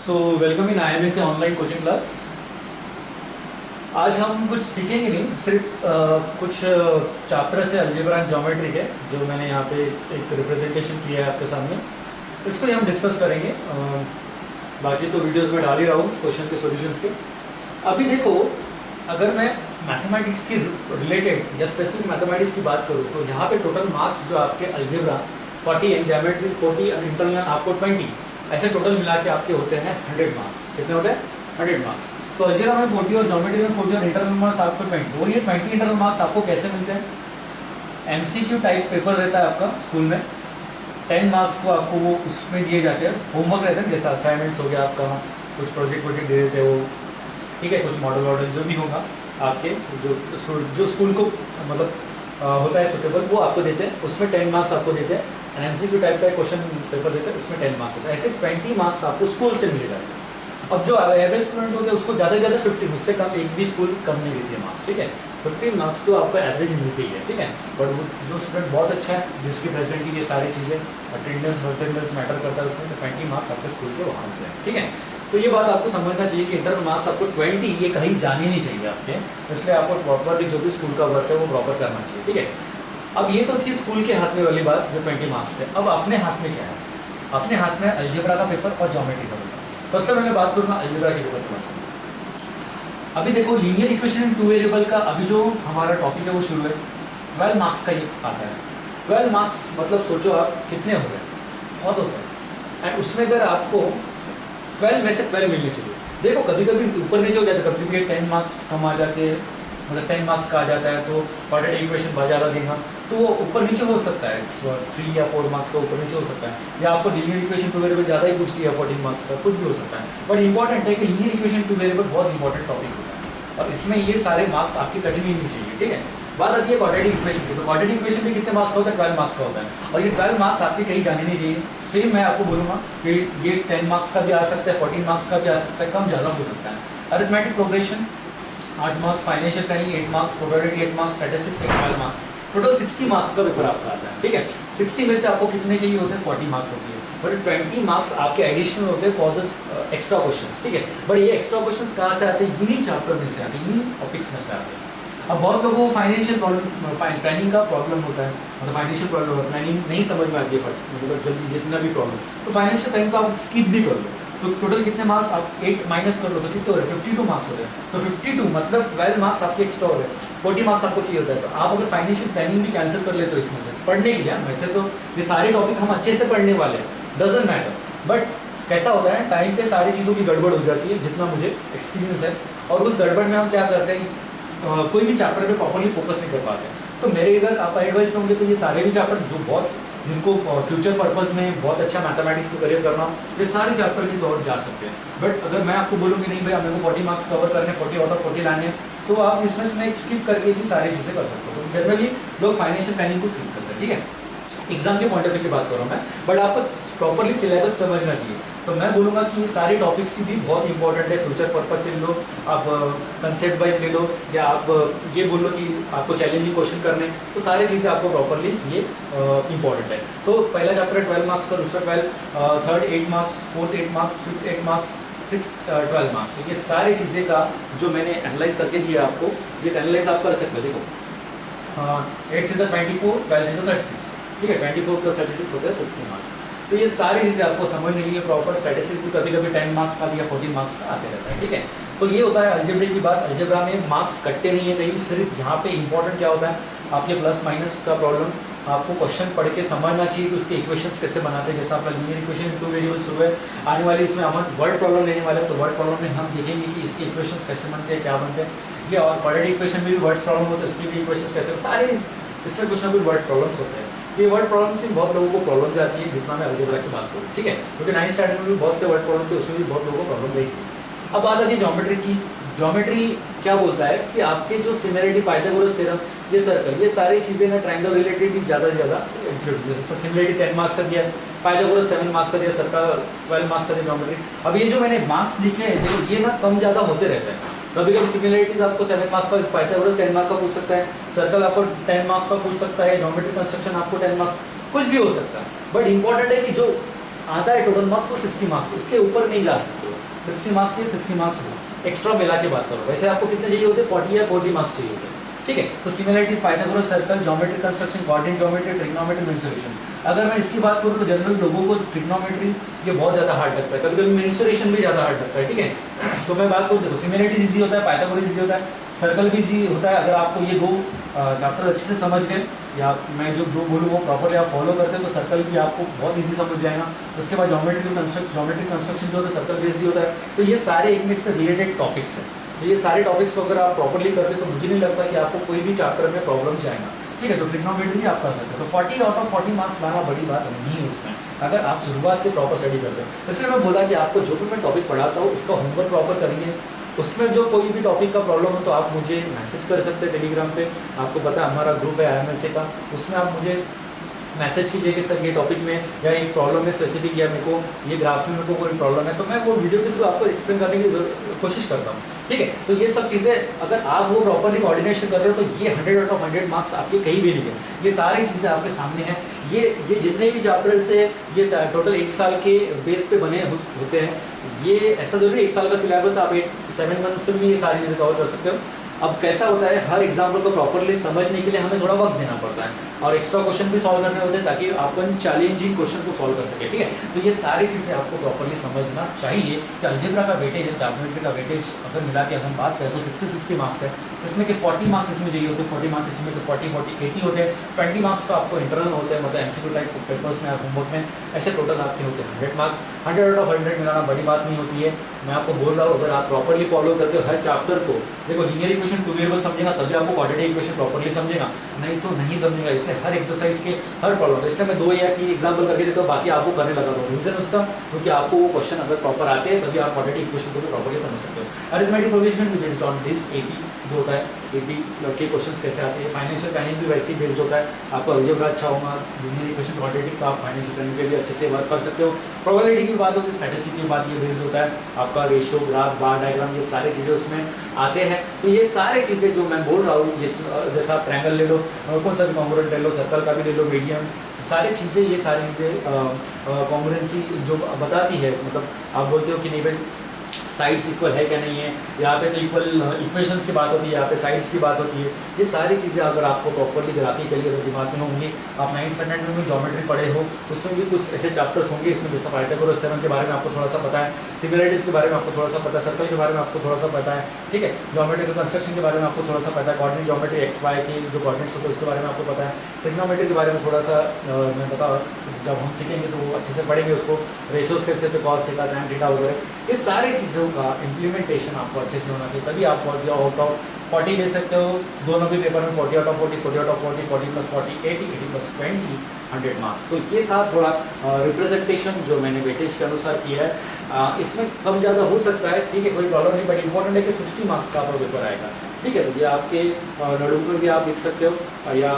So welcome in IMA online coaching class. आज हम कुछ सीखेंगे नहीं, सिर्फ कुछ चैप्टर से अलजेब्रा एंड ज्योमेट्री के जो मैंने यहाँ पे एक रिप्रेजेंटेशन किया है आपके सामने, इसको ही हम डिस्कस करेंगे। बाकी तो वीडियोस में डाल ही रहा हूँ क्वेश्चन के सॉल्यूशंस के। अभी देखो, अगर मैं मैथमेटिक्स की रिलेटेड या स्पेसिफिक मैथमेटिक्स की बात करूँ तो यहाँ पे टोटल मार्क्स जो आपके algebra 40 and geometry 40 and internal आपको 20, ऐसे टोटल मिला के आपके होते हैं 100 मार्क्स। कितने होते हैं? 100 मार्क्स। तो अलजेब्रा में 40 और ज्योमेट्री में 40 और इंटरनल मार्क्स आपको 20। और ये 20 इंटरनल मार्क्स आपको कैसे मिलते हैं? MCQ टाइप पेपर रहता है आपका स्कूल में, 10 मार्क्स को आपको वो उसमें दिए जाते हैं, होमवर्क रहता है, जैसा असाइनमेंट्स हो गया आपका, कुछ प्रोजेक्ट वोजेक्ट दे देते हैं वो, ठीक है, कुछ मॉडल वॉडल जो भी होगा आपके जो स्कूल को मतलब होता है सुटेबल, वो आपको देते हैं, उसमें 10 मार्क्स आपको देते हैं। MCQ टाइप का क्वेश्चन पेपर देते हैं, उसमें 10 मार्क्स होता है। ऐसे 20 मार्क्स आपको स्कूल से मिले जाते हैं। अब जो एवरेज स्टूडेंट होते हैं उसको ज़्यादा से ज़्यादा 50, उससे कम एक भी स्कूल कम नहीं देती है मार्क्स, ठीक है। 15 मार्क्स तो आपको एवरेज मिलती है, ठीक है। बट जो स्टूडेंट बहुत अच्छा है, जिसकी प्रेजेंट की ये सारी चीज़ें, अटेंडेंस मैटर करता है उसमें, तो 20 मार्क्स आपके स्कूल के वहाँ होते हैं, ठीक है। तो ये बात आपको समझना चाहिए कि इंटरनल मार्क्स आपको 20 ये कहीं जाने नहीं चाहिए आपके, इसलिए आपको प्रॉपरली जो भी स्कूल का वर्क है वो प्रॉपर करना चाहिए, ठीक है। अब ये तो थी स्कूल के हाथ में वाली बात जो 20 मार्क्स थे। अब अपने हाथ में क्या है? अपने हाथ में अलजेब्रा का पेपर और ज्योमेट्री का पेपर। सबसे पहले बात करूँगा अलजेब्रा के पेपर की बात। अभी देखो, लीनियर इक्वेशन इन 2 वेरिएबल का अभी जो हमारा टॉपिक है वो शुरू है। 12 मार्क्स का ये आता है। 12 मार्क्स मतलब सोचो आप कितने हो गए, बहुत होता है। एंड उसमें अगर आपको 12 में से 12 मिलने चाहिए। देखो कभी कभी ऊपर नीचे हो जाता है, कभी कभी 10 मार्क्स कम आ जाते हैं, मतलब 10 मार्क्स का आ जाता है तो क्वाड्रेटिक इक्वेशन बहुत ज़्यादा देगा, तो वो ऊपर नीचे हो सकता है, 3 या 4 मार्क्स का ऊपर नीचे हो सकता है, या आपको लीनियर इक्वेशन 2 वेरिएबल ज़्यादा ही पूछ लिया 14 मार्क्स का, कुछ भी हो सकता है। बट इंपॉर्टेंट है कि लीनियर इक्वेशन 2 वेरिएबल बहुत इंपॉर्टेंट टॉपिक होता है और इसमें ये सारे मार्क्स आपके कटने ही नहीं चाहिए, ठीक है। बात आती है क्वाड्रेटिक इक्वेशन की, तो क्वाड्रेटिक इक्वेशन में कितने मार्क्स का होता है? 12 मार्क्स का होता है। और ये 12 मार्क्स आपके कहीं जाने नहीं चाहिए। सेम मैं आपको बोलूँगा कि ये 10 मार्क्स का भी आ सकता है, 14 मार्क्स का भी आ सकता है, कम ज़्यादा हो सकता है। Arithmetic progression 8 marks, financial planning 8 marks, probability 8 marks, statistics 12 marks, total 60 marks का पेपर आपका आता है, ठीक है। 60 में से आपको कितने चाहिए होते हैं? 40 मार्क्स होती है। बट 20 मार्क्स आपके एडिशनल होते हैं फॉर दिस एक्स्ट्रा क्वेश्चंस, ठीक है। बट ये एक्स्ट्रा क्वेश्चंस कहाँ से आते हैं? इन्हीं चैप्टर में से आते हैं, इन्हीं टॉपिक्स में से आते हैं। अब बहुत लोगों को फाइनेंशियल प्रॉब्लम, प्लानिंग का प्रॉब्लम होता है, मतलब फाइनेंशियल प्रॉब्लम, प्लानिंग नहीं समझ में आती है, मतलब जल्दी जितना भी प्रॉब्लम, तो फाइनेंशियल प्लानिंग को आप स्किप भी कर लो, तो टोटल कितने मार्क्स आप 8 माइनस कर लो तो कितने हो रहे हैं? 52 मार्क्स हो रहे हैं। तो 52 मतलब 12 मार्क्स आपके एक्स्ट्रा हो रहे हैं, 40 मार्क्स आपको चाहिए होता है। तो आप अगर फाइनेंशियल प्लानिंग भी कैंसिल कर लेते हो इसमें से पढ़ने के लिए, वैसे तो ये सारे टॉपिक हम अच्छे से पढ़ने वाले हैं, डजंट मैटर, बट कैसा होता है टाइम पे सारी चीज़ों की गड़बड़ हो जाती है, जितना मुझे एक्सपीरियंस है, और उस गड़बड़ में हम क्या करते हैं, कोई भी चैप्टर पे प्रॉपर्ली फोकस नहीं कर पाते। तो मेरे इधर आप एडवाइस करूँगे तो ये सारे भी चैप्टर जो बहुत, जिनको फ्यूचर पर्पस में बहुत अच्छा मैथमेटिक्स को करियर करना, ये सारे चैप्टर की तौर जा सकते हैं। बट अगर मैं आपको बोलूँगी नहीं भाई मेरे को 40 मार्क्स कवर करने, 40 आउट ऑफ 40 लाने हैं, तो आप इसमें से एक स्किप करके भी सारी चीज़ें कर सकते हो। तो जनरली लोग फाइनेंशियल प्लानिंग को स्किप करते हैं, ठीक है। एग्जाम के पॉइंट ऑफ व्यू की बात कर रहा हूँ मैं, बट आपको प्रॉपर्ली सिलेबस समझना चाहिए। तो मैं बोलूँगा कि ये सारे टॉपिक्स भी बहुत इंपॉर्टेंट है, फ्यूचर पर्पज से लो, आप कंसेप्ट वाइज ले लो, या आप ये बोल लो कि आपको चैलेंजिंग क्वेश्चन करने, तो सारी चीज़ें आपको प्रॉपर्ली ये इंपॉर्टेंट है। तो पहला चैप्टर है 12 मार्क्स का, दूसरा 12, third 8 marks, fourth 8 marks, fifth 8 marks, six 12 marks. तो ये सारी चीज़ें का जो मैंने एनालाइज करके दिया आपको, ये एनालाइज आप कर सकते हो। देखो 8 से 24, 12 से 36, ठीक है, 24 प्लस 36 होता है 60 मार्क्स। तो ये सारी चीज़ें आपको समझ नहीं है प्रॉपर। स्टैटिस्टिक्स भी कभी कभी 10 मार्क्स का या 14 मार्क्स का आते रहता है, ठीक है। तो ये होता है अलजेब्रा की बात। अलजेब्रा में मार्क्स कटते नहीं है कहीं, सिर्फ यहाँ पे इंपॉर्टेंट क्या होता है, आपके प्लस माइनस का प्रॉब्लम आपको क्वेश्चन पढ़ के समझना चाहिए कि उसके इक्वेशंस कैसे बनाते हैं। जैसा आपका लीनियर इक्वेशन 2 वेरिएबल शुरू है, आने वाली इसमें हम वर्ड प्रॉब्लम लेने वाले हैं, तो वर्ड प्रॉब्लम में हम देखेंगे कि इसके इक्वेशंस कैसे बनते हैं, क्या बनते हैं। ये और क्वाड्रेटिक इक्वेशन में भी वर्ड्स प्रॉब्लम होते हैं, उसकी भी इक्वेशंस कैसे, सारे इसमें कुछ ना कुछ वर्ड प्रॉब्लम्स होते हैं। ये वर्ड प्रॉब्लम से बहुत लोगों को प्रॉब्लम जाती है, जितना मैं अलजेब्रा की बात करूँ, ठीक है, क्योंकि 9th स्टैंडर्ड में भी बहुत से वर्ड प्रॉब्लम थे, उसमें भी बहुत लोगों को प्रॉब्लम रही थी। अब बात आती है ज्योमेट्री की। ज्योमेट्री क्या बोलता है कि आपके जो सिमिलरिटी, पाइथागोरस थ्योरम, ये सर्कल, ये सारी चीज़ें ना ट्रायंगल रिलेटेड ज़्यादा से ज़्यादा इंक्लूड, जैसे सिमिलरिटी 10 मार्क्स का दिया, पाइथागोरस 7 मार्क्स का दिया, सर्कल 12 मार्क्स का दिया ज्योमेट्री। अब ये जो मैंने मार्क्स लिखे हैं देखो, ये ना कम ज़्यादा होते रहते हैं। कभी कभी सिमिलरिटीज आपको 7 मार्क्स का, पाइथागोरस 10 मार्क्स का पूछ सकता है, सर्कल आपको 10 मार्क्स का पूछ सकता है, ज्योमेट्री कंस्ट्रक्शन आपको 10 मार्क्स, कुछ भी हो सकता है। बट इंपॉर्टेंट है कि जो आता है टोटल मार्क्स वो 60 मार्क्स, उसके ऊपर नहीं जा सकते हो। 60 मार्क्स ये 60 मार्क्स हो, एक्स्ट्रा मिला के बात करो। वैसे आपको कितने चाहिए होते, 40 या 40 मार्क्स चाहिए होते, ठीक है। तो similarities, Pythagoras circle, geometric construction, coordinate geometry, trigonometry, mensuration. अगर मैं इसकी बात करूँ तो जनरल लोगों को ट्रिग्नोमेट्री ये बहुत ज़्यादा हार्ड लगता है, कभी कभी मेंसुरेशन भी ज़्यादा हार्ड लगता है, ठीक है। तो मैं बात करूँ, देखो सिमिलरिटीज इजी होता है, पाइथागोरस इजी होता है, सर्कल भी इजी होता है। अगर आपको ये दो चैप्टर अच्छे से समझ गए या मैं जो बोलूँ वो प्रॉपरली आप फॉलो करते हैं तो सर्कल भी आपको बहुत इजी समझ जाएगा। उसके बाद ज्योमेट्रिक कंस्ट्रक्शन जो होता है सर्कल बेस्ड होता है। तो ये सारे एक मिनट से रिलेटेड टॉपिक्स हैं। तो ये सारे टॉपिक्स को अगर आप प्रॉपरली करते तो मुझे नहीं लगता कि आपको कोई भी चैप्टर में प्रॉब्लम जाएगा, ठीक है। तो ट्रिग्नोमेट्री भी आप कर सकते हो। तो 40 आउट ऑफ 40 मार्क्स लाना बड़ी बात नहीं है इसमें, अगर आप शुरुआत से प्रॉपर स्टडी करते हो। इसलिए मैं बोला कि आपको जो भी मैं टॉपिक पढ़ाता हूँ उसका होमवर्क प्रॉपर करेंगे। उसमें जो कोई भी टॉपिक का प्रॉब्लम हो तो आप मुझे मैसेज कर सकते हैं टेलीग्राम पे। आपको पता है हमारा ग्रुप है IMSA का, उसमें आप मुझे मैसेज कीजिए कि सर ये टॉपिक में या एक प्रॉब्लम है स्पेसिफिक, या मेरे को ये ग्राफ में मेरे को कोई प्रॉब्लम है, तो मैं वो वीडियो के थ्रू आपको एक्सप्लेन करने की कोशिश करता हूँ, ठीक है। तो ये सब चीज़ें अगर आप वो प्रॉपरली कोऑर्डिनेशन कर रहे हो तो ये 100 आउट ऑफ 100 मार्क्स आपके कहीं भी नहीं है। ये सारी चीज़ें आपके सामने हैं। ये जितने भी चैप्टर से ये टोटल 1 साल के बेस पे बने होते हैं, ये ऐसा जरूरी 1 साल का सिलेबस आप 7 मंथ्स में ये सारी चीज़ें कवर कर सकते हो। अब कैसा होता है, हर एग्जाम्पल को प्रॉपरली समझने के लिए हमें थोड़ा वक्त देना पड़ता है और एक्स्ट्रा क्वेश्चन भी सॉल्व करने होते हैं ताकि अपन चैलेंजिंग क्वेश्चन को सॉल्व कर सके, ठीक है। तो ये सारी चीज़ें आपको प्रॉपरली समझना चाहिए कि अलजेब्रा का वेटेज है, ज्योमेट्री का वेटेज अगर मिला के हम बात करें तो 60 मार्क्स है। इसमें के 40 मार्क्स इसमें चाहिए होते हैं, 40 मार्क्स इसमें तो 40 80 होते हैं। 20 मार्क्स का आपको इंटरनल होते हैं, मतलब MCQ टाइप पेपर्स में होमवर्क में, ऐसे टोटल आपके होते हैं 100 मार्क्स। 100 आउट ऑफ 100 मिलाना बड़ी बात नहीं होती है। मैं आपको बोल रहा हूँ अगर आप प्रॉपरली फॉलो करते हो हर चैप्टर को, देखो लीनियर इक्वेशन 2 वेरिएबल समझेगा तभी आपको क्वाड्रेटिक इक्वेशन प्रॉपरली समझेगा, नहीं तो नहीं समझेगा। इसलिए हर एक्सरसाइज के हर प्रॉब्लम, इसलिए मैं 2 या 3 एग्जाम्पल करके देता हूँ, बाकी आपको करने लगा दो। रीजन उसका क्योंकि आपको वो क्वेश्चन अगर प्रॉपर आते हैं तभी आप क्वाड्रेटिक इक्वेशन को भी प्रॉपरली समझ सकते हो। अरिथमेटिक प्रोग्रेशन भी बेस्ड ऑन दिस AP जो होता है, AP के क्वेश्चंस कैसे आते हैं। फाइनेंशियल प्लानिंग भी वैसे ही बेस्ड होता है। आपको अलजेब्रा अच्छा होगा, लीनियर इक्वेशन क्वाड्रेटिक, तो आप फाइनेंशियल प्लानिंग पे भी अच्छे से वर्क कर सकते हो। प्रोबेबिलिटी की बात होती है, स्टैटिस्टिक की बात, ये बेस्ड होता है आपका रेशियो, ग्राफ, बार डायग्राम, ये सारी चीज़ें उसमें आते हैं। तो ये सारी चीज़ें जो मैं बोल रहा हूँ, जैसा आप ट्रायंगल ले लो, कौन सा भी कॉन्ग्रुएंट ले लो, सर्कल का भी ले लो, मीडियम, सारी चीज़ें, ये सारी चीज़ें कॉन्ग्रुएंसी जो बताती है, मतलब आप बोलते हो कि नहीं भाई साइड्स इक्वल है क्या नहीं है, यहाँ पे तो इक्वल इक्वेशंस की बात होती है, यहाँ पे साइड्स की बात होती है। ये सारी चीज़ें अगर आपको प्रॉपरली ग्राफिकली अगर दिमाग में होंगी, आप 9th स्टैंडर्ड में ज्योमेट्री पढ़े हो, उसमें भी कुछ ऐसे चैप्टर्स होंगे इसमें, जैसे पाइथागोरस थ्योरम के बारे में आपको थोड़ा सा पता है, सिमिलरिटीज के बारे में आपको थोड़ा सा पता है, सर्कल के बारे में आपको थोड़ा सा पता है, ठीक है। ज्योमेट्रिकल कंस्ट्रक्शन के बारे में आपको थोड़ा सा पता है, कोऑर्डिनेट ज्योमेट्री XY के जो कोऑर्डिनेट्स होते हैं उसके बारे में आपको पता है, ट्रिग्नोमेट्री के बारे में थोड़ा सा मैं बता, जब हम सीखेंगे तो वो अच्छे से पढ़ेंगे उसको, रेशियोज कैसे पे कॉस थीटा, टैन थीटा वगैरह, ये सारी चीज़ों का इम्प्लीमेंटेशन आपको अच्छे से होना चाहिए, तभी आप आउट ऑफ 40 ले सकते हो। दोनों भी पेपर में 40 out of 40, 40 out of 40, 40 + 40, 80, 80 + 20, 100 marks. तो ये था थोड़ा रिप्रेजेंटेशन जो मैंने वेटेज के अनुसार किया है। इसमें कम ज़्यादा हो सकता है, ठीक है, कोई प्रॉब्लम नहीं, बट इंपॉर्टेंट है कि 60 मार्क्स का आपका पेपर आएगा, ठीक है। तो ये आपके नोटबुक में भी आप लिख सकते हो या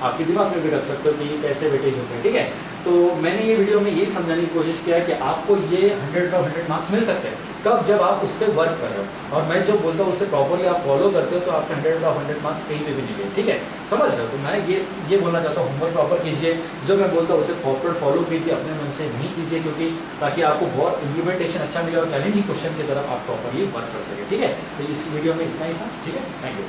आपके दिमाग में भी रख सकते हो कि ये कैसे वेटेज होते हैं, ठीक है। तो मैंने ये वीडियो में यही समझाने की कोशिश किया है कि आपको ये 100 ऑफ 100 मार्क्स मिल सकते हैं, कब, जब आप उस पर वर्क कर रहे हो और मैं जो बोलता हूँ उससे प्रॉपरली आप फॉलो करते हो तो आपके 100 ऑफ 100 मार्क्स कहीं पे भी नहीं गए, ठीक है, समझ रहे हो। तो मैं ये बोलना चाहता हूँ, होमवर्क प्रॉपर कीजिए, जो मैं बोलता हूँ उसे प्रॉपर फॉलो कीजिए, अपने मन से नहीं कीजिए, क्योंकि ताकि आपको बहुत इम्प्लीमेंटेशन अच्छा मिले और चैलेंजिंग क्वेश्चन की तरफ आप प्रॉपरली वर्क कर सके, ठीक है। तो इस वीडियो में इतना ही था, ठीक है, थैंक यू।